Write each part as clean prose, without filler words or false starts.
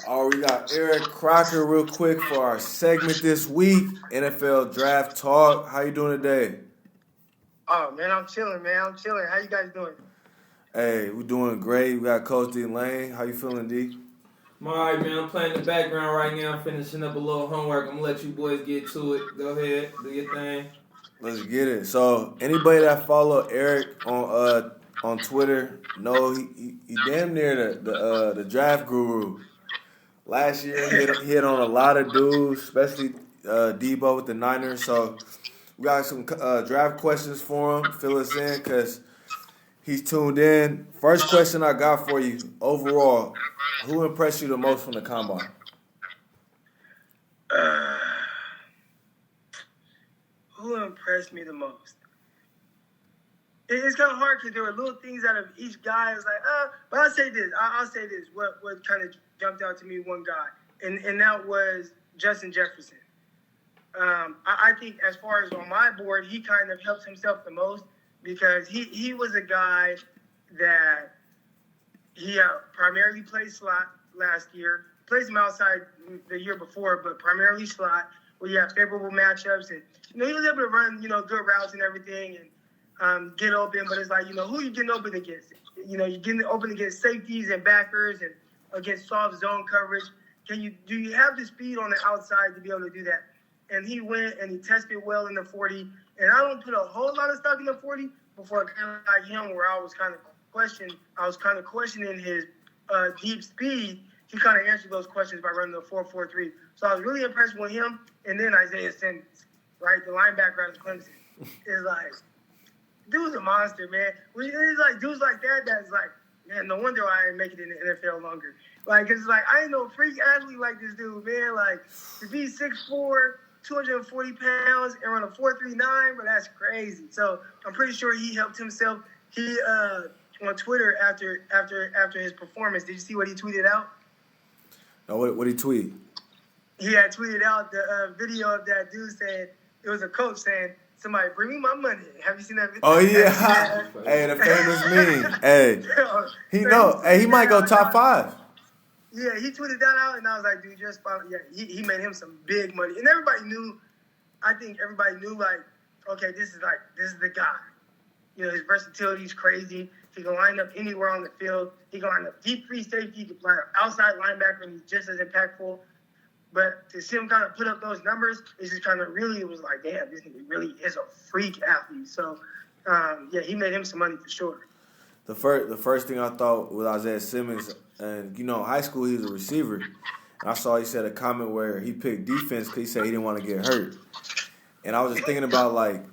Oh, we got Eric Crocker real quick for our segment this week, NFL Draft Talk. How you doing today? Oh, man, I'm chilling, man. I'm chilling. How you guys doing? Hey, we're doing great. We got Coach D Lane. How you feeling, D? I'm alright, man. I'm playing in the background right now. I'm finishing up a little homework. I'm going to let you boys get to it. Go ahead. Do your thing. Let's get it. So, anybody that follow Eric on Twitter know he damn near the draft guru. Last year, he hit on a lot of dudes, especially Debo with the Niners. So, we got some draft questions for him. Fill us in because he's tuned in. First question I got for you, overall, who impressed you the most from the combine? Who impressed me the most? It's kind of hard because there were little things out of each guy. It's like, but I'll say this. I'll say this. What kind of jumped out to me, one guy, and that was Justin Jefferson. I think as far as on my board, he kind of helped himself the most because he was a guy that he primarily played slot last year. Played some outside the year before, but primarily slot, where you have favorable matchups. And, he was able to run, good routes and everything and get open. But it's like, who are you getting open against? You're getting open against safeties and backers and against soft zone coverage. Do you have the speed on the outside to be able to do that? And he went and he tested well in the 40. And I don't put a whole lot of stock in the 40 before kind of like him, where I was kind of questioning his deep speed. He kind of answered those questions by running the 4.43. So I was really impressed with him. And then Isaiah Simmons, right, the linebacker out of Clemson, is like, dude's a monster, man. It's like dudes like that's like, man, no wonder I ain't making it in the NFL longer. Like, it's like, I ain't no freak athlete like this dude, man. Like, to be 6'4", 240 pounds and run a 4.39, but that's crazy. So I'm pretty sure he helped himself. He on Twitter after his performance, did you see what he tweeted out? No, what he tweet? He had tweeted out the video of that dude saying, it was a coach saying, somebody bring me my money. Have you seen that video? Oh, yeah. Hey, the famous meme. Hey, he might go top 5. Yeah, he tweeted that out, and I was like, dude, just follow. Yeah, he made him some big money. And everybody knew, like, okay, this is the guy. His versatility is crazy. He can line up anywhere on the field. He can line up deep free safety. He can line up outside linebacker, and he's just as impactful. But to see him kind of put up those numbers, it just kind of really was like, damn, this nigga really is a freak athlete. So, he made him some money for sure. The first thing I thought with Isaiah Simmons, and in high school he was a receiver. And I saw he said a comment where he picked defense because he said he didn't want to get hurt. And I was just thinking about, like,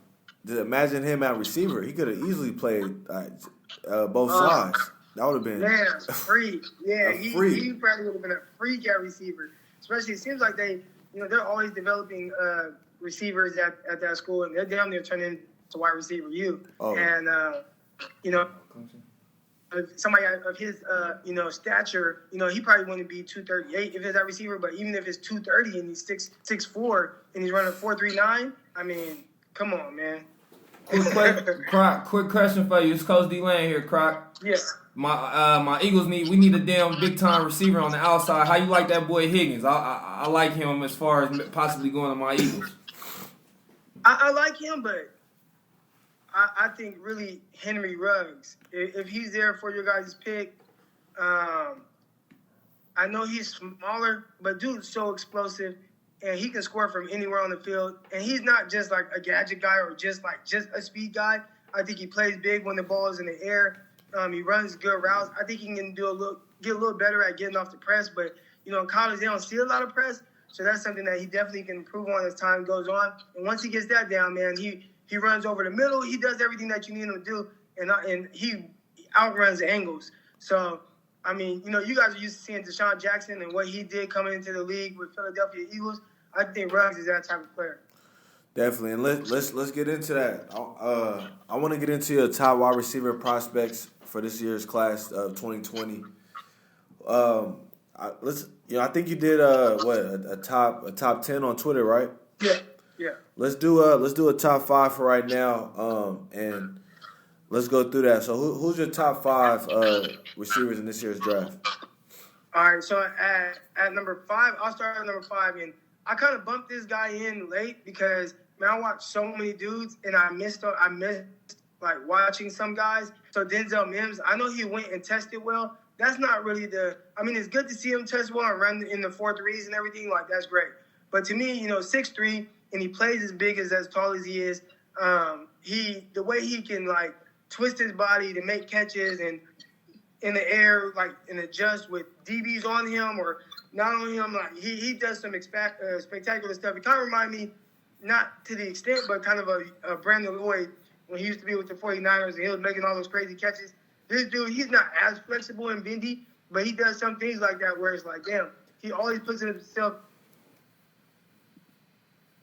imagine him at receiver. He could have easily played both sides. That would have been a freak. Yeah, he probably would have been a freak at receiver. Especially, it seems like they're always developing receivers at that school, and they're damn near turning into wide receiver U. Oh. And somebody of his stature, he probably wouldn't be 238 if he's that receiver. But even if it's 230 and he's 6'4" and he's running 4.39, I mean, come on, man. Quick question for you. It's Coach D Lane here, Croc. Yes. My Eagles we need a damn big time receiver on the outside. How you like that boy Higgins? I like him as far as possibly going to my Eagles. I like him, but I think really Henry Ruggs. If he's there for your guys' pick, I know he's smaller, but dude's so explosive, and he can score from anywhere on the field. And he's not just like a gadget guy or just a speed guy. I think he plays big when the ball is in the air. He runs good routes. I think he can get a little better at getting off the press. But, in college, they don't see a lot of press. So that's something that he definitely can improve on as time goes on. And once he gets that down, man, he runs over the middle. He does everything that you need him to do. And he outruns angles. So, I mean, you guys are used to seeing Deshaun Jackson and what he did coming into the league with Philadelphia Eagles. I think Ruggs is that type of player. Definitely, and let's get into that. I want to get into your top wide receiver prospects for this year's class of 2020. I think you did a top 10 on Twitter, right? Yeah. Let's do a top 5 for right now, and let's go through that. So who's your top 5 receivers in this year's draft? All right, so at number 5, I'll start at number 5, and I kind of bumped this guy in late because man, I watched so many dudes, and I missed like watching some guys. So Denzel Mims, I know he went and tested well. That's not really it's good to see him test well and run in the 4.3s and everything. Like, that's great. But to me, 6'3", and he plays as tall as he is. The way he can, like, twist his body to make catches and in the air, like, and adjust with DBs on him or not on him. Like, he does some spectacular stuff. It kind of reminds me, not to the extent, but kind of a Brandon Lloyd when he used to be with the 49ers and he was making all those crazy catches. This dude, he's not as flexible and bendy, but he does some things like that where it's like, damn, he always puts himself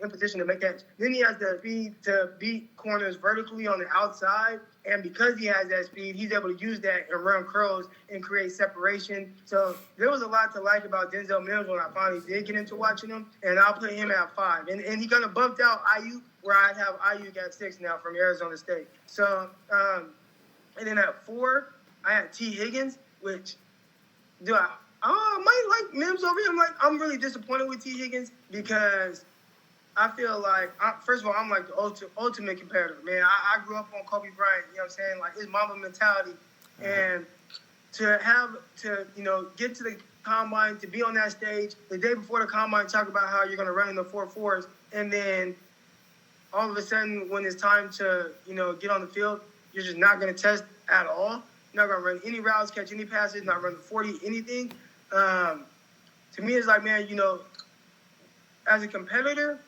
in position to make catch. Then he has the speed to beat corners vertically on the outside, and because he has that speed, he's able to use that and run curls and create separation. So there was a lot to like about Denzel Mims when I finally did get into watching him, and I'll put him at 5. And he kind of bumped out IU, where I'd have IU at 6 now from Arizona State. So, and then at 4, I had T. Higgins, which, I might like Mims over him. Like, I'm really disappointed with T. Higgins because I feel like, first of all, I'm like the ultimate competitor, man. I grew up on Kobe Bryant, you know what I'm saying? Like, his Mamba mentality. And to get to the combine, to be on that stage, the day before the combine, talk about how you're going to run in the 4.4s, and then all of a sudden, when it's time to, get on the field, you're just not going to test at all. You're not going to run any routes, catch any passes, not run the 40, anything. To me, it's like, man, as a competitor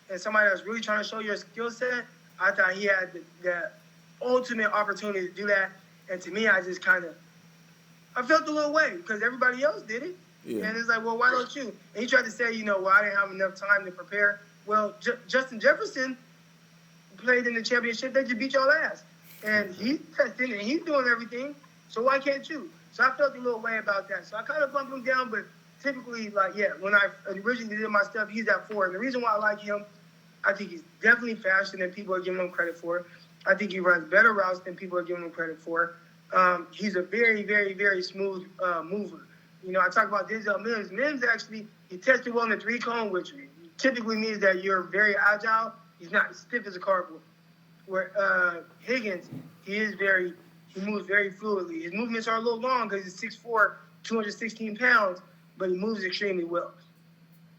and somebody that's really trying to show your skill set, I thought he had the ultimate opportunity to do that. And to me, I just I felt a little way because everybody else did it. Yeah. And it's like, well, why don't you? And he tried to say, I didn't have enough time to prepare. Well, Justin Jefferson played in the championship. They just beat y'all ass. And he's testing and he's doing everything. So why can't you? So I felt a little way about that. So I kind of bumped him down. But typically, when I originally did my stuff, he's at 4. And the reason why I like him, I think he's definitely faster than people are giving him credit for. I think he runs better routes than people are giving him credit for. He's a very, very, very smooth mover. I talk about Denzel Mims. Mims actually, he tested well in the 3-cone, which typically means that you're very agile. He's not stiff as a cardboard. Where Higgins, he moves very fluidly. His movements are a little long because he's 6'4", 216 pounds, but he moves extremely well.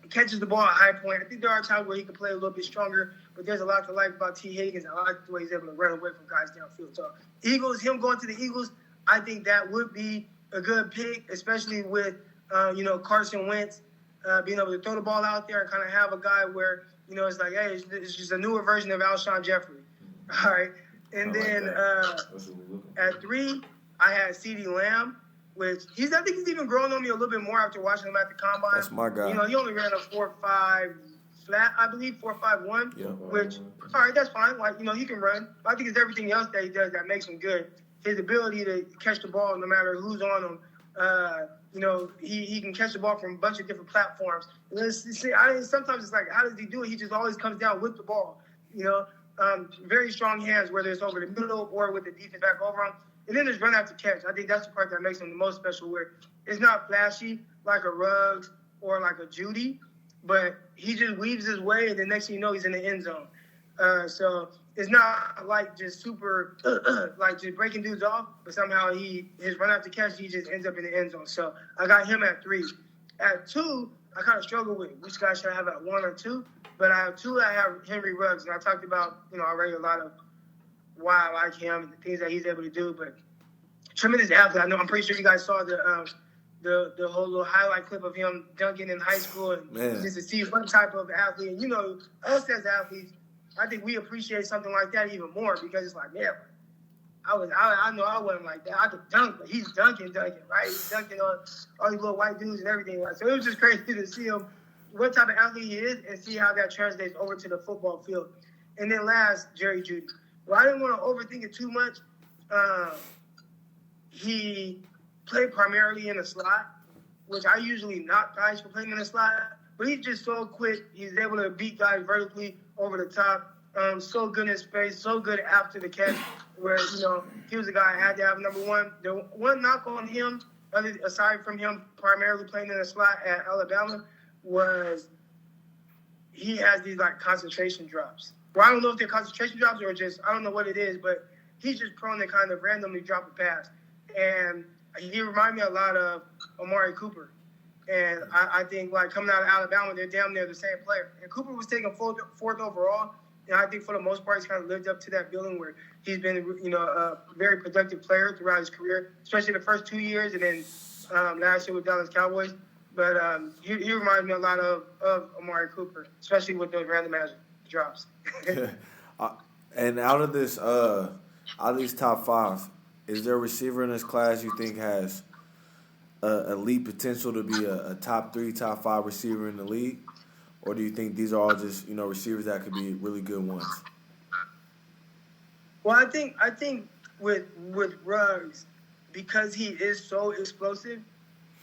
He catches the ball at high point. I think there are times where he can play a little bit stronger, but there's a lot to like about T. Higgins. I like the way he's able to run away from guys downfield. So him going to the Eagles, I think that would be a good pick, especially with, Carson Wentz being able to throw the ball out there and kind of have a guy where, it's like, hey, it's just a newer version of Alshon Jeffrey. All right. And then at 3, I had CeeDee Lamb, which I think he's even growing on me a little bit more after watching him at the combine. That's my guy. He only ran a 4.5 flat, I believe, 4.51, which, all right, that's fine. Like, he can run. I think it's everything else that he does that makes him good. His ability to catch the ball no matter who's on him. He can catch the ball from a bunch of different platforms. Sometimes it's like, how does he do it? He just always comes down with the ball, very strong hands, whether it's over the middle or with the defense back over him. And then there's run after catch. I think that's the part that makes him the most special, where it's not flashy like a Ruggs or like a Judy, but he just weaves his way, and the next thing you know, he's in the end zone. So it's not like just super, like just breaking dudes off, but somehow his run after catch, he just ends up in the end zone. So I got him at 3. At 2, I kind of struggle with which guy should I have at 1 or 2. But I have 2. I have Henry Ruggs, and I talked about, already a lot of why I like him and the things that he's able to do. But tremendous athlete. I'm pretty sure you guys saw the whole little highlight clip of him dunking in high school, and just to see what type of athlete. And us as athletes, I think we appreciate something like that even more because it's like, man, I know I wasn't like that. I could dunk, but he's dunking, right? He's dunking on all these little white dudes and everything. So it was just crazy to see him, what type of athlete he is, and see how that translates over to the football field. And then last, Jerry Jeudy. Well, I didn't want to overthink it too much. He played primarily in the slot, which I usually knock guys for playing in the slot, but he's just so quick. He's able to beat guys vertically over the top. So good in space, so good after the catch, where, he was a guy I had to have number 1. The one knock on him aside from him primarily playing in the slot at Alabama, was he has these like concentration drops. Well, I don't know if they're concentration drops or just I don't know what it is, but he's just prone to kind of randomly drop a pass. And he reminds me a lot of Amari Cooper. And I think, like, coming out of Alabama, they're damn near the same player. And Cooper was taken fourth overall. And I think for the most part, he's kind of lived up to that billing where he's been, a very productive player throughout his career, especially the first 2 years and then last year with Dallas Cowboys. But he reminds me a lot of Amari Cooper, especially with those random ass drops. And out of these top five, is there a receiver in this class you think has elite potential to be a top 3, top 5 receiver in the league? Or do you think these are all just, receivers that could be really good ones? Well, I think with Ruggs, because he is so explosive,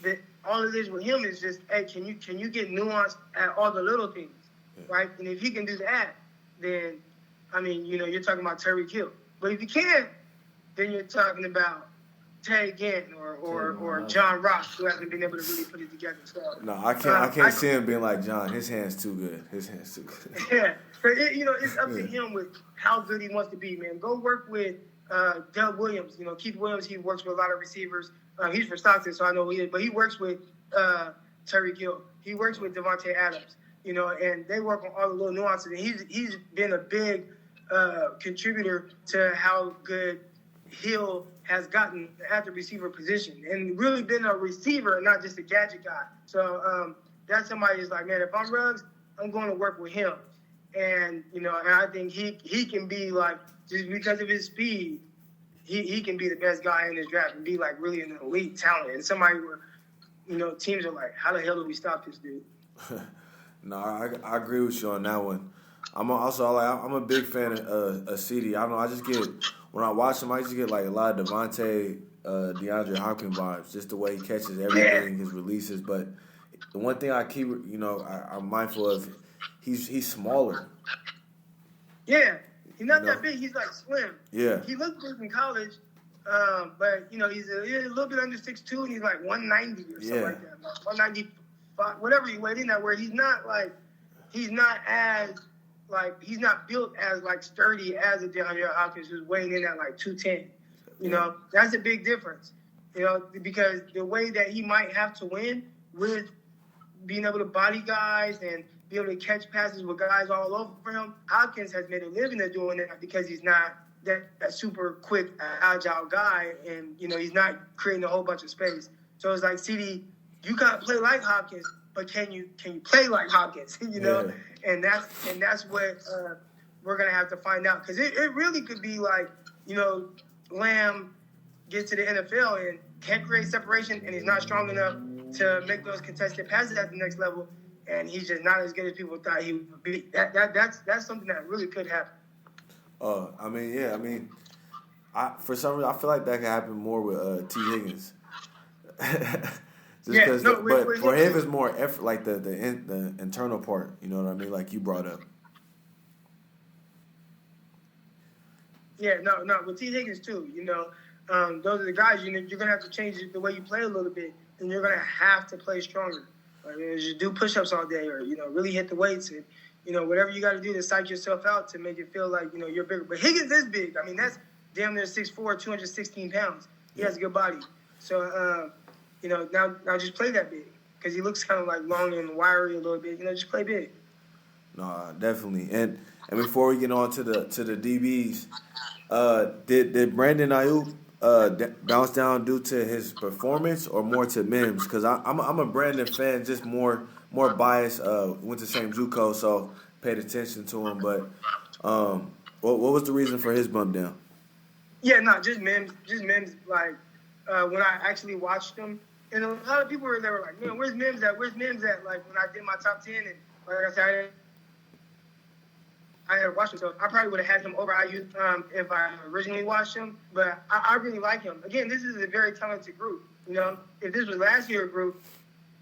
that all it is with him is just, hey, can you get nuance at all the little things, right? And if he can do that, then, I mean, you're talking about Tyreek Hill. But if you can't, then you're talking about Tay Ginn or John Ross, who hasn't been able to really put it together. So, no, I can't see him being like John. His hand's too good. Yeah, but it's up to him with how good he wants to be, man. Go work with Doug Williams. Keith Williams, he works with a lot of receivers. He's from Stockton, so I know he is. But he works with Tyreek Hill. He works with Devontae Adams. And they work on all the little nuances. And he's been a big contributor to how good Hill has gotten at the receiver position and really been a receiver and not just a gadget guy. So that's somebody who's like, man, if I'm Ruggs, I'm going to work with him. And, and I think he can be like, just because of his speed, he can be the best guy in this draft and be like really an elite talent. And somebody where, teams are like, how the hell do we stop this dude? No, I agree with you on that one. I'm a big fan of CD. I don't know. When I watch him, I just get like a lot of DeAndre Hopkins vibes, just the way he catches everything, his releases. But the one thing I keep, I'm mindful of, he's smaller. Yeah, he's not that big. He's like slim. Yeah. He looked big in college, but he's a little bit under 6'2", and he's like 190 or something like that, 195, whatever he weighed in at. Where he's not built as like sturdy as a DeAndre Hopkins who's weighing in at like 210. That's a big difference. Because the way that he might have to win with being able to body guys and be able to catch passes with guys all over him, Hopkins has made a living at doing that because he's not that super quick, agile guy, and he's not creating a whole bunch of space. So it's like, CD, you gotta play like Hopkins, but can you play like Hopkins? Yeah. And that's what we're gonna have to find out, because it really could be like, Lamb gets to the NFL and can't create separation, and he's not strong enough to make those contested passes at the next level, and he's just not as good as people thought he would be. That's something that really could happen. For some reason, I feel like that could happen more with T. Higgins. But for him, it's more effort, like the internal part. You know what I mean? Like you brought up. Yeah, no, with T. Higgins too. Those are the guys. You're gonna have to change the way you play a little bit, and you're gonna have to play stronger. Just do push-ups all day, or really hit the weights, and whatever you got to do to psych yourself out to make it feel like you're bigger. But Higgins is big. I mean, that's damn near 6'4", 216 pounds. He has a good body. So. Now just play that big, because he looks kind of like long and wiry a little bit. Just play big. No, definitely. And before we get on to the DBs, did Brandon Ayuk bounce down due to his performance or more to Mims? Because I'm a Brandon fan, just more biased. Went to the same JUCO, so paid attention to him. But what was the reason for his bump down? Yeah, no, just Mims. Like when I actually watched him. And a lot of people were like, man, where's Mims at? Like, when I did my top 10, and like I said, I had watched him, so I probably would have had him over Ayuk if I originally watched him. But I really like him. Again, this is a very talented group. If this was last year's group,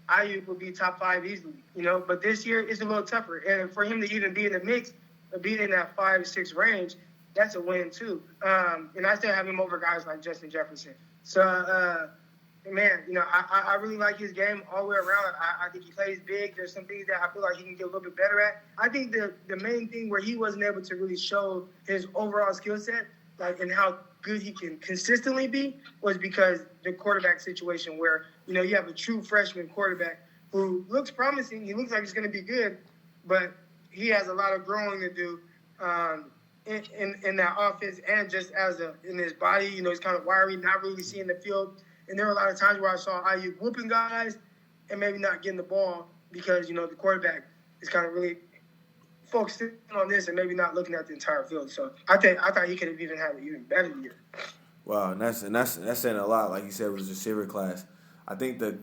Ayuk would be top 5 easily. But this year it's a little tougher. And for him to even be in the mix, or be in that 5-6 range, that's a win too. And I still have him over guys like Justin Jefferson. So. man, I really like his game all the way around. I think he plays big. There's some things that I feel like he can get a little bit better at. I think the main thing where he wasn't able to really show his overall skill set, like, and how good he can consistently be, was because the quarterback situation where, you have a true freshman quarterback who looks promising. He looks like he's going to be good, but he has a lot of growing to do in that offense, and just in his body. He's kind of wiry, not really seeing the field. And there were a lot of times where I saw Ayuk whooping guys and maybe not getting the ball because, the quarterback is kind of really focusing on this and maybe not looking at the entire field. So I thought he could have even had an even better year. Wow, and that's saying a lot. Like you said, it was a receiver class. I think the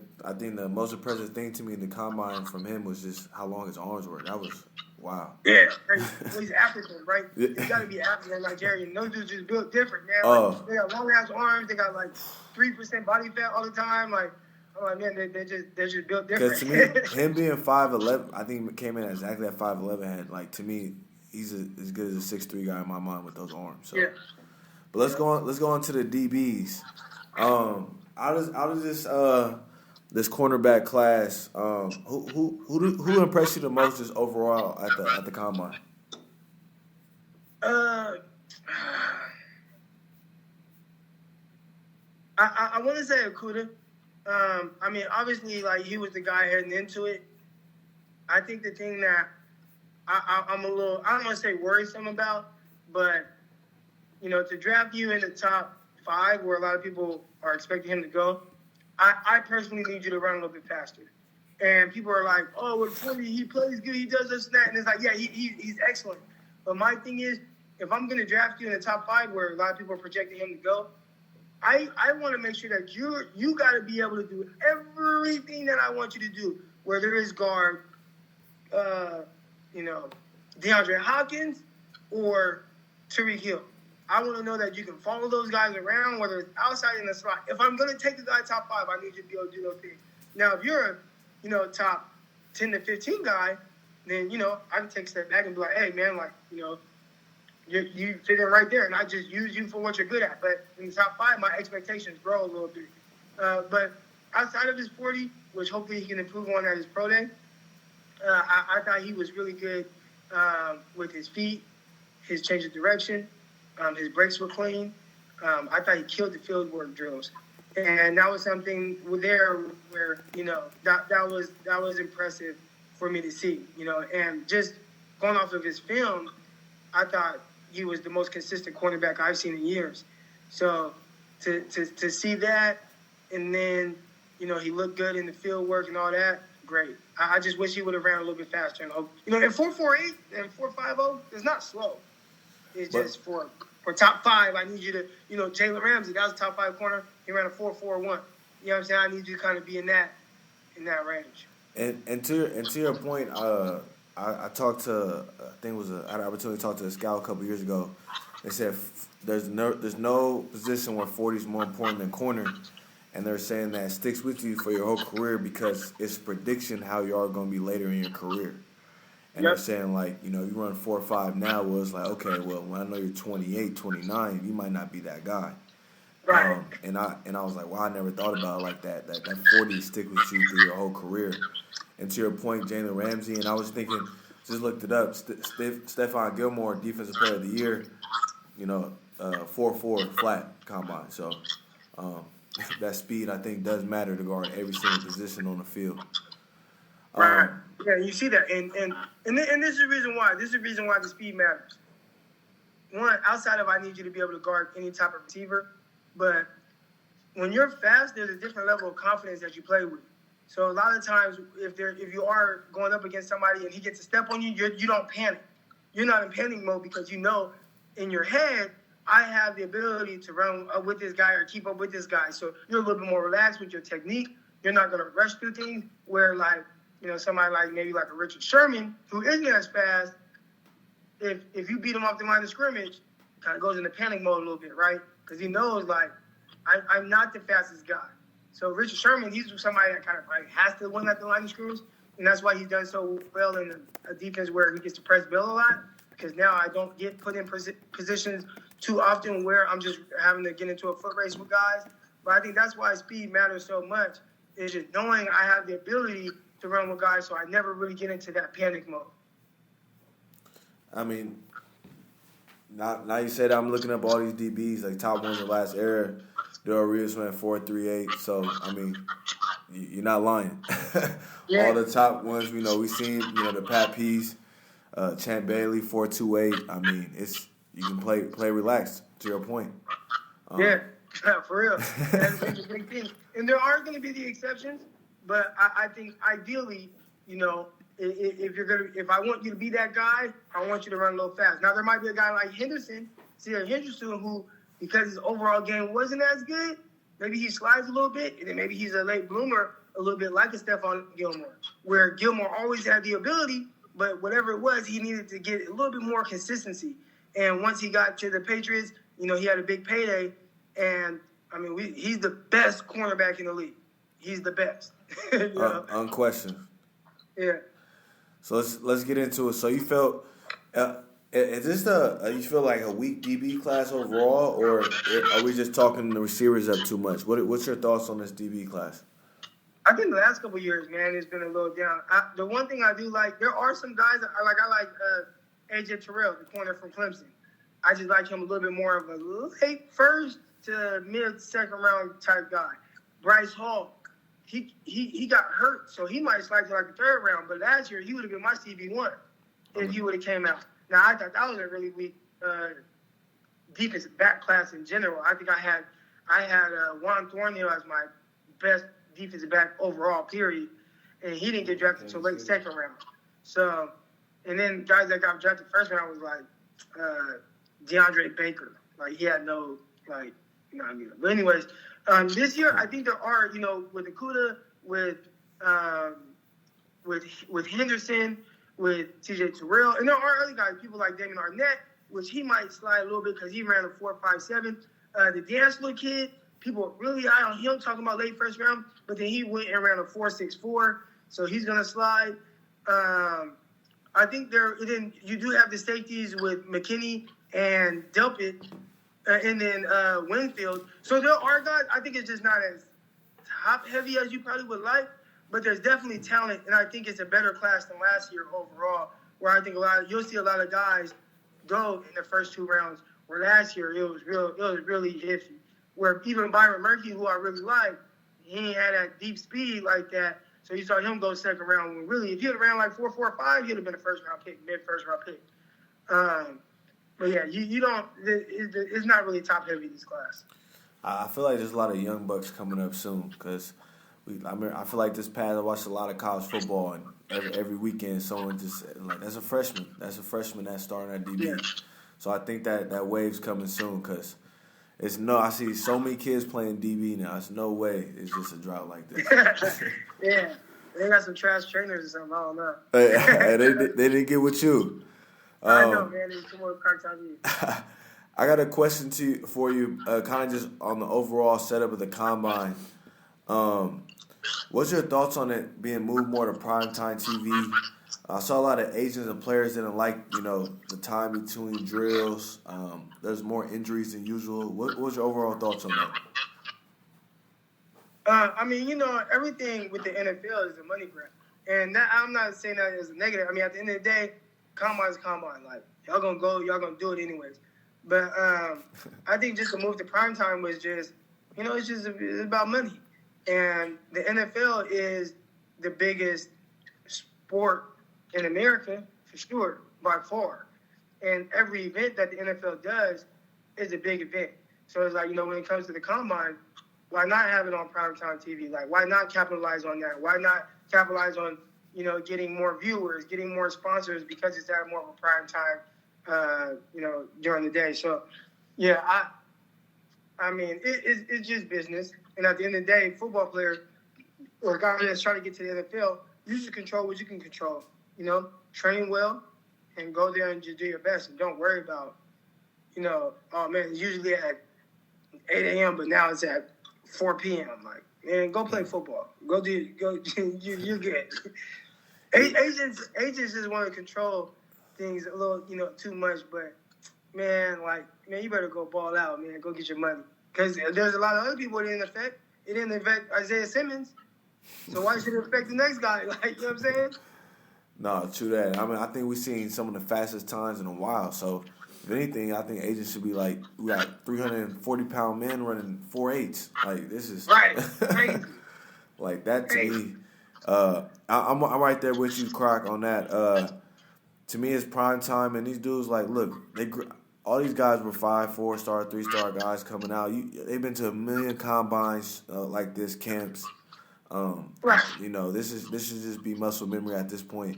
most impressive thing to me in the combine from him was just how long his arms were. That was wow. Yeah, well, he's African, right? He's got to be African, Nigerian. Those dudes just built different, man. Like, they got long ass arms. They got like 3% body fat all the time. Like, I'm like, man, they're just built different. Because to me, him being 5'11", I think he came in exactly at 5'11". Had, like, to me, he's as good as a 6'3" guy in my mind with those arms. So. Yeah. But let's go on to the DBs. Out of this cornerback class, who impressed you the most just overall at the combine? I want to say Okuda. I mean, obviously, like, he was the guy heading into it. I think the thing that I'm a little, I don't want to say worrisome about, but, to draft you in the top 5 where a lot of people are expecting him to go, I personally need you to run a little bit faster. And people are like, oh, with 40, he plays good, he does this and that. And it's like, yeah, he's excellent. But my thing is, if I'm going to draft you in the top 5 where a lot of people are projecting him to go, I want to make sure that you got to be able to do everything that I want you to do, whether it's guard, DeAndre Hopkins or Tariq Hill. I want to know that you can follow those guys around, whether it's outside in the slot. If I'm going to take the guy top 5, I need you to be able to do those things. Now, if you're a, top 10 to 15 guy, then, I can take a step back and be like, hey, man, like, you fit in right there, and I just use you for what you're good at. But in the top 5, my expectations grow a little bit. But outside of his 40, which hopefully he can improve on at his pro day, I thought he was really good with his feet, his change of direction. His breaks were clean. I thought he killed the field work drills. And that was something there where, that was impressive for me to see, And just going off of his film, I thought he was the most consistent cornerback I've seen in years. So to see that, and then, he looked good in the field work and all that, great. I just wish he would have ran a little bit faster. And, and 4.48 and 4.50 is not slow. It's just for top 5, I need you to, Jalen Ramsey, that was a top 5 corner. He ran a 4.41. You know what I'm saying? I need you to kind of be in that range. And to your point, I talked to, I had an opportunity to talk to a scout a couple years ago. They said there's no position where 40 is more important than corner, and they're saying that it sticks with you for your whole career because it's prediction how you are going to be later in your career. And they're saying, like, you run 4.5 now, well, it's like, okay, well, when I know you're 28, 29, you might not be that guy. Right. And I was like, wow, I never thought about it like that. That 40 stick with you through your whole career. And to your point, Jalen Ramsey, and I was thinking, just looked it up, Stephon Gilmore, Defensive Player of the Year, 4.4 flat combine. So that speed, I think, does matter to guard every single position on the field. Right. Yeah, you see that, and this is the reason why. This is the reason why the speed matters. One, outside of I need you to be able to guard any type of receiver, but when you're fast, there's a different level of confidence that you play with. So a lot of times, if you are going up against somebody and he gets a step on you, you don't panic. You're not in panic mode because in your head, I have the ability to run up with this guy or keep up with this guy. So you're a little bit more relaxed with your technique. You're not going to rush through things where, like, somebody like maybe like a Richard Sherman, who isn't as fast, if you beat him off the line of scrimmage, kind of goes into panic mode a little bit, right? Because he knows, like, I'm not the fastest guy. So Richard Sherman, he's somebody that kind of like has to win at the line of scrimmage, and that's why he's done so well in a defense where he gets to press Bill a lot, because now I don't get put in positions too often where I'm just having to get into a foot race with guys. But I think that's why speed matters so much. Is just knowing I have the ability to run with guys, so I never really get into that panic mode. I mean, now you said I'm looking up all these DBs, like top ones of last era. Del Rios went 4.38. So, I mean, you're not lying. Yeah. All the top ones, we've seen, the Pat Pease, Champ Bailey, 4.28. I mean, you can play relaxed, to your point. Yeah, for real. That's a big thing. And there are going to be the exceptions, but I think ideally, if I want you to be that guy, I want you to run a little fast. Now, there might be a guy like Henderson, who, because his overall game wasn't as good, maybe he slides a little bit, and then maybe he's a late bloomer, a little bit like a Stephon Gilmore, where Gilmore always had the ability, but whatever it was, he needed to get a little bit more consistency. And once he got to the Patriots, he had a big payday, and I mean, he's the best cornerback in the league. He's the best. Unquestioned. Yeah. So let's get into it. So you felt, is this you feel like a weak DB class overall, or are we just talking the receivers up too much? What's your thoughts on this DB class? I think the last couple of years, man, it's been a little down. The one thing I do like, there are some guys that I like AJ Terrell, the corner from Clemson. I just like him a little bit more of a late first to mid-second round type guy. Bryce Hall, he got hurt, so he might slide to like the third round. But last year, he would have been my CB1 if he would have came out. Now, I thought that was a really weak defensive back class in general. I think I had Juan Thornhill as my best defensive back overall, period. And he didn't get drafted until late second round. So, and then guys that got drafted first round was like DeAndre Baker. Like, he had no, like, But anyways, this year, I think there are, with Okudah, with Henderson, with TJ Terrell, and there are other guys, people like Damon Arnett, which he might slide a little bit because he ran a 4.57. The Dantzler kid, people are really high on him, talking about late first round, but then he went and ran a 4.64, so he's going to slide. I think you do have the safeties with McKinney and Delpit, and then Winfield. So there are guys, I think it's just not as top-heavy as you probably would like, but there's definitely talent, and I think it's a better class than last year overall, where I think you'll see a lot of guys go in the first two rounds, where last year it was really iffy. Where even Byron Murphy, who I really like, he ain't had that deep speed like that, so you saw him go second round. When really, if he had ran like 4.45, he'd have been a first-round pick, mid-first round pick. But yeah, you don't. It's not really top heavy this class. I feel like there's a lot of young bucks coming up soon because I feel like this past I watched a lot of college football, and every weekend someone just like that's a freshman that's starting at DB. Yeah. So I think that wave's coming soon because I see so many kids playing DB now. It's no way it's just a drought like this. Yeah, they got some trash trainers or something. I don't know. They didn't get with you. I know, man. There's too much cracks on you. I got a question for you, kind of just on the overall setup of the combine. What's your thoughts on it being moved more to primetime TV? I saw a lot of agents and players didn't like, the time between drills. There's more injuries than usual. What was your overall thoughts on that? I mean, everything with the NFL is a money grab. And I'm not saying that as a negative. I mean, at the end of the day, combine is combine. Like, y'all going to go, y'all going to do it anyways. But I think just to move to primetime was just, it's about money. And the NFL is the biggest sport in America, for sure, by far. And every event that the NFL does is a big event. So it's like, when it comes to the combine, why not have it on primetime TV? Like, why not capitalize on that? Why not capitalize on, getting more viewers, getting more sponsors because it's at more of a prime time, during the day. So, yeah, I mean, it's just business. And at the end of the day, football players or guys that's trying to get to the NFL, you just control what you can control. Train well and go there and just do your best. And don't worry about, oh, man, it's usually at 8 a.m., but now it's at 4 p.m. Like, man, go play football. You're good. Agents just want to control things a little, too much. But, man, you better go ball out, man. Go get your money. Because there's a lot of other people it didn't affect. It didn't affect Isaiah Simmons. So why should it affect the next guy? Like, you know what I'm saying? No, true that. I mean, I think we've seen some of the fastest times in a while. So, if anything, I think agents should be like, we got 340-pound men running 4.8s. Like, this is Right. Crazy. like that to me. I'm right there with you, Croc, on that. To me, it's prime time, and these dudes, like, look, all these guys were 5, 4-star, 3-star guys coming out. They've been to a million combines like this, camps. Right. You know, this should just be muscle memory at this point,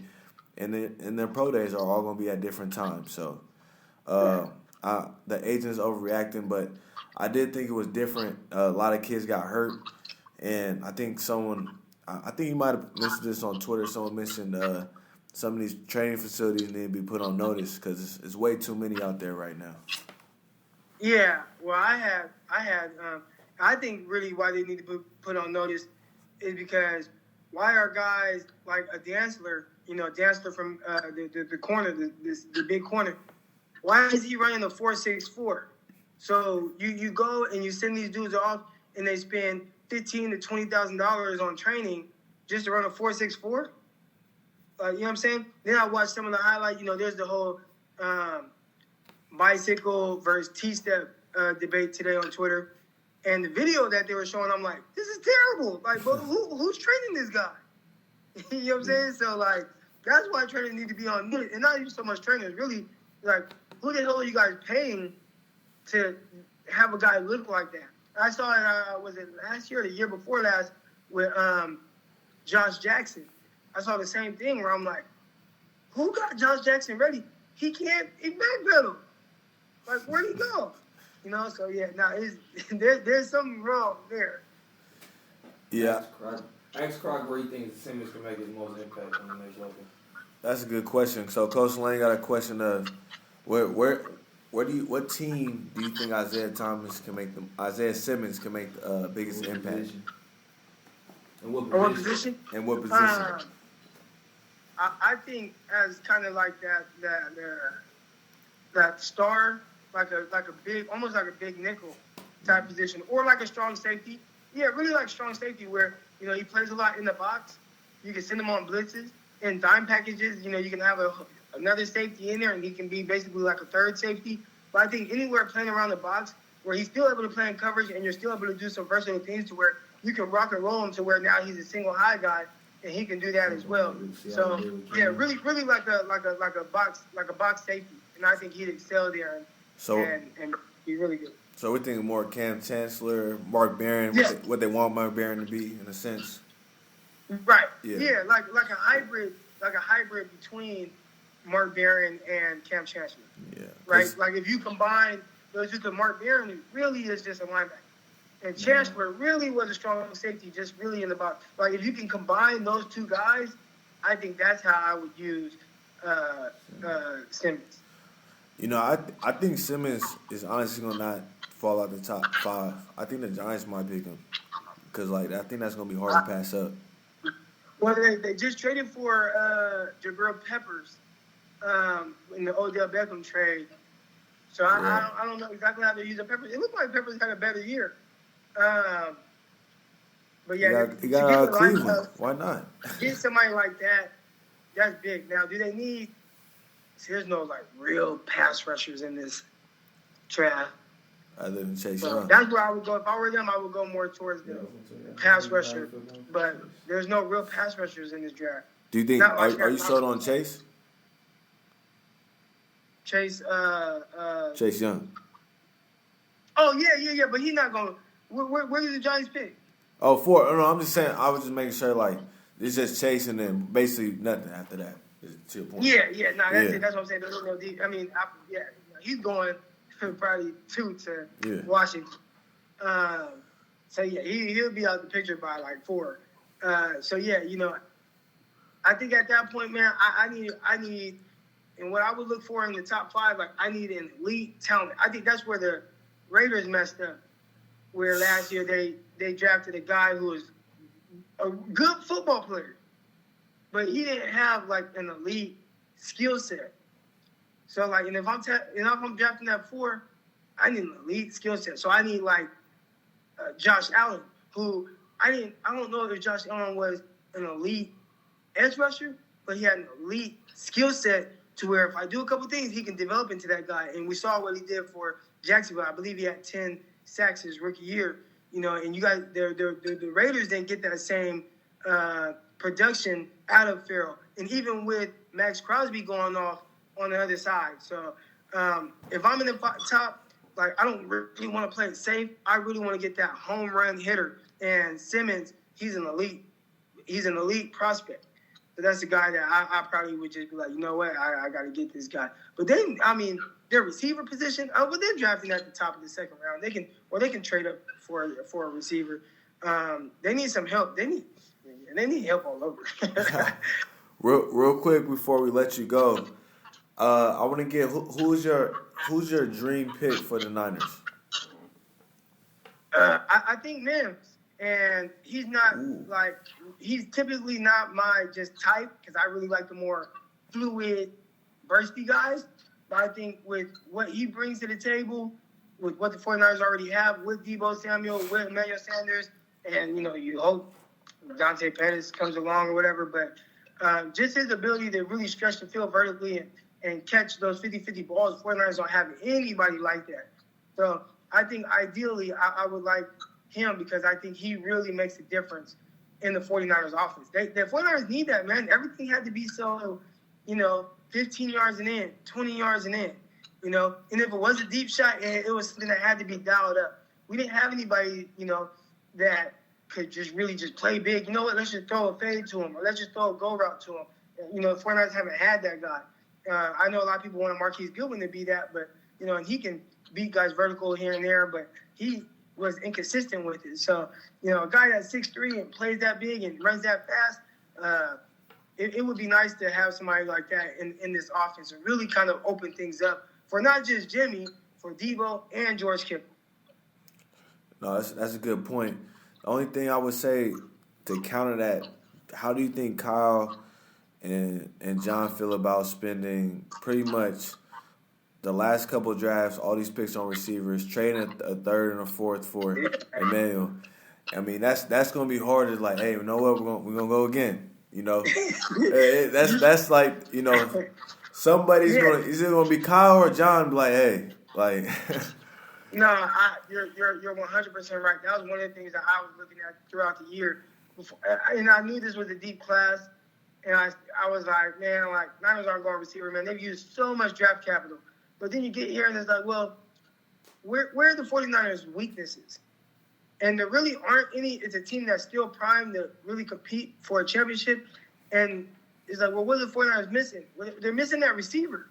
and their pro days are all going to be at different times. So, the agent's overreacting, but I did think it was different. A lot of kids got hurt, and I think you might have mentioned this on Twitter. Someone mentioned some of these training facilities need to be put on notice because it's way too many out there right now. Yeah. Well, I think really why they need to be put on notice is because why are guys like a Dantzler, Dantzler from the corner, the big corner, why is he running a 4.64? So you go and you send these dudes off and they spend $15,000 to $20,000 on training just to run a 4.64? You know what I'm saying? Then I watched some of the highlights. There's the whole bicycle versus T-step debate today on Twitter. And the video that they were showing, I'm like, this is terrible. Like, but who's training this guy? You know what I'm saying? So, like, that's why trainers need to be on it. And not even so much trainers, really, like, who the hell are you guys paying to have a guy look like that? I saw it, was it last year or the year before last, with Josh Jackson. I saw the same thing where I'm like, who got Josh Jackson ready? He backpedal. Like, where'd he go? So yeah, there's something wrong there. Yeah. Ask Crocker where he thinks Simmons can make his most impact on the next level. That's a good question. So Coach Lane got a question of what team do you think Isaiah Simmons can make the biggest impact? And what position? And what position? I think as kind of like that star, like a big, almost like a big nickel type position, or like a strong safety. Yeah, really like strong safety where he plays a lot in the box. You can send him on blitzes and dime packages. You can have another safety in there, and he can be basically like a third safety. But I think anywhere playing around the box where he's still able to play in coverage, and you're still able to do some versatile things to where you can rock and roll him to where now he's a single high guy. And he can do that as well. So yeah, really like a box safety, and I think he'd excel there and be really good. So we're thinking more Cam Chancellor, Mark Barron, what they want Mark Barron to be in a sense. Right. Yeah, like a hybrid between Mark Barron and Cam Chancellor. Yeah. Right. Like if you combine those two, to Mark Barron, it really is just a linebacker. And Chancellor really was a strong safety, just really in the box. Like, if you can combine those two guys, I think that's how I would use Simmons. I think Simmons is honestly going to not fall out the top 5. I think the Giants might pick him because, I think that's going to be hard to pass up. Well, they just traded for Jabril Peppers in the Odell Beckham trade. So I don't know exactly how they're using Peppers. It looked like Peppers had a better year. But yeah, he got out of Cleveland. Why not? Get somebody like that. That's big. Now, do they need? There's no real pass rushers in this draft. Other than Chase So Young. that's where I would go. If I were them, I would go more towards the pass rusher. But there's no real pass rushers in this draft. Do you think? Are you sold on Chase? Chase Young. Oh yeah. But he's not going. Where did the Giants pick? Oh, 4. No, I'm just saying. I was just making sure it's just Chase and then basically nothing after that. To your point. Yeah. No, that's it. That's what I'm saying. There's no deep. I mean, he's going probably 2 to Washington. So yeah, he'll be out the picture by 4. So yeah, I think at that point, man, I need, and what I would look for in the top 5, I need an elite talent. I think that's where the Raiders messed up. Where last year they drafted a guy who was a good football player, but he didn't have an elite skill set. So and if I'm drafting that 4, I need an elite skill set. So I need Josh Allen, who I don't know if Josh Allen was an elite edge rusher, but he had an elite skill set to where if I do a couple things, he can develop into that guy. And we saw what he did for Jacksonville. I believe he had 10 sacks his rookie year. And you guys, the Raiders didn't get that same production out of Farrell. And even with Max Crosby going off on the other side. So if I'm in the top, like, I don't really want to play it safe. I really want to get that home run hitter. And Simmons, he's an elite prospect. So that's the guy that I probably would just be like, you know what, I got to get this guy. But then, their receiver position, but they're drafting at the top of the second round. They can trade up for a receiver. They need some help. They need help all over. Real quick before we let you go, I want to get who's your dream pick for the Niners? I think Mims, and he's not he's typically not my just type because I really like the more fluid, bursty guys. But I think with what he brings to the table, with what the 49ers already have, with Deebo Samuel, with Emmanuel Sanders, and you hope Dante Pettis comes along or whatever, but just his ability to really stretch the field vertically and catch those 50-50 balls, 49ers don't have anybody like that. So I think ideally I would like him because I think he really makes a difference in the 49ers offense. The 49ers need that, man. Everything had to be so, 15 yards and in, 20 yards and in, and if it was a deep shot, it was something that had to be dialed up. We didn't have anybody, that could just really just play big. You know what, let's just throw a fade to him, or let's just throw a go route to him. The 49ers haven't had that guy. I know a lot of people want Marquise Goodwin to be that, but, and he can beat guys vertical here and there, but he was inconsistent with it. So, a guy that's 6'3" and plays that big and runs that fast, it would be nice to have somebody like that in this offense and really kind of open things up for not just Jimmy, for Deebo and George Kittle. No, that's a good point. The only thing I would say to counter that, how do you think Kyle and John feel about spending pretty much the last couple of drafts, all these picks on receivers, trading a third and a fourth for Emmanuel? I mean, that's going to be hard. To like, hey, you know what? We're gonna go again. That's like, somebody's gonna, is it gonna be Kyle or John? Be like, hey, like. No, you're 100% right. That was one of the things that I was looking at throughout the year, and I knew this was a deep class, and I was like, man, like Niners aren't going receiver, man. They've used so much draft capital, but then you get here and it's like, well, where are the 49ers' weaknesses? And there really aren't any. It's a team that's still primed to really compete for a championship. And it's like, well, what are the 49ers missing? Well, they're missing that receiver.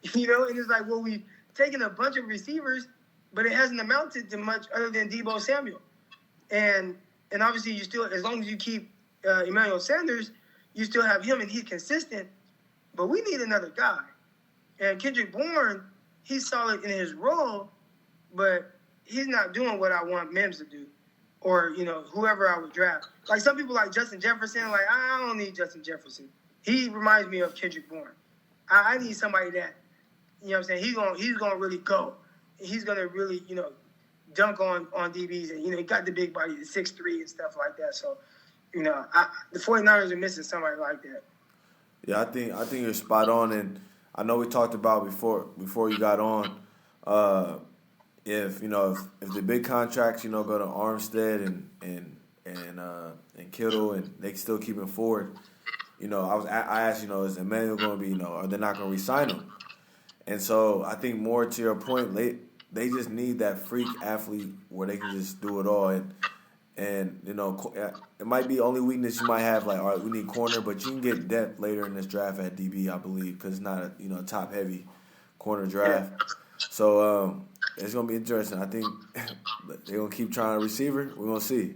And it's like, well, we've taken a bunch of receivers, but it hasn't amounted to much other than Deebo Samuel. And obviously you still, as long as you keep Emmanuel Sanders, you still have him and he's consistent. But we need another guy. And Kendrick Bourne, he's solid in his role, but he's not doing what I want Mims to do, or, whoever I would draft. Like some people like Justin Jefferson, like, I don't need Justin Jefferson. He reminds me of Kendrick Bourne. I need somebody that, what I'm saying, he's gonna really go. He's gonna really, dunk on DBs, and, he got the big body, the 6'3" and stuff like that. So, the 49ers are missing somebody like that. Yeah, I think you're spot on, and I know we talked about before you got on, if the big contracts, go to Armstead and Kittle, and they still keep him forward, I asked, is Emmanuel going to be, are they not going to re-sign him? And so I think more to your point, they just need that freak athlete where they can just do it all, and it might be only weakness you might have, like, all right, we need corner, but you can get depth later in this draft at DB, I believe, because it's not a top heavy corner draft. So it's gonna be interesting. I think they're gonna keep trying a receiver. We're gonna see.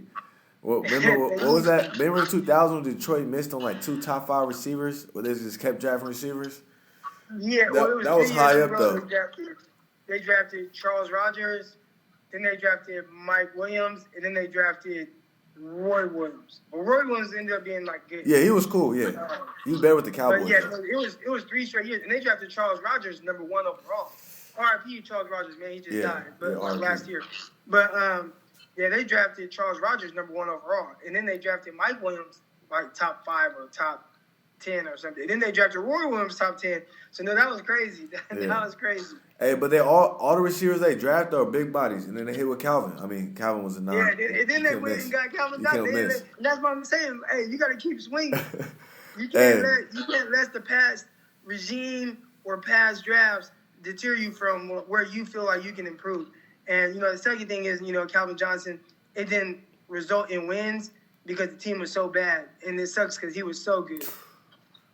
Well, remember what was that? Remember in 2000 Detroit missed on like 2 top 5 receivers, where they just kept drafting receivers? Yeah, that was high up though. They drafted Charles Rogers, then they drafted Mike Williams, and then they drafted Roy Williams. But Roy Williams ended up being like good. Yeah, he was cool. Yeah, he was better with the Cowboys. But yeah, it was 3 straight years, and they drafted Charles Rogers number 1 overall. R.I.P. Charles Rogers, man, he just died, but last year. But Yeah, they drafted Charles Rogers #1 overall, and then they drafted Mike Williams like top 5 or top 10 or something. And then they drafted Roy Williams top 10. So no, that was crazy. That was crazy. Hey, but they all the receivers they draft are big bodies, and then they hit with Calvin. I mean, Calvin was a non. Yeah, and then they went and got Calvin Johnson. And that's what I'm saying. Hey, you got to keep swinging. You can't let the past regime or past drafts deter you from where you feel like you can improve. And the second thing is, Calvin Johnson, it didn't result in wins because the team was so bad, and it sucks because he was so good.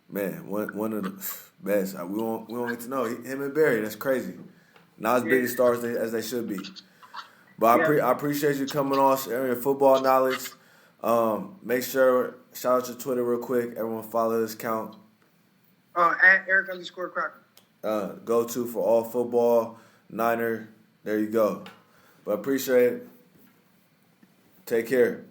Man, one of the best. We won't get to know him and Barry. That's crazy. Not as big stars as they should be. But I appreciate you coming on, sharing your football knowledge. Make sure, shout out your Twitter real quick. Everyone follow this account. At Eric_Crocker. Go to for all football, Niner. There you go. But appreciate it. Take care.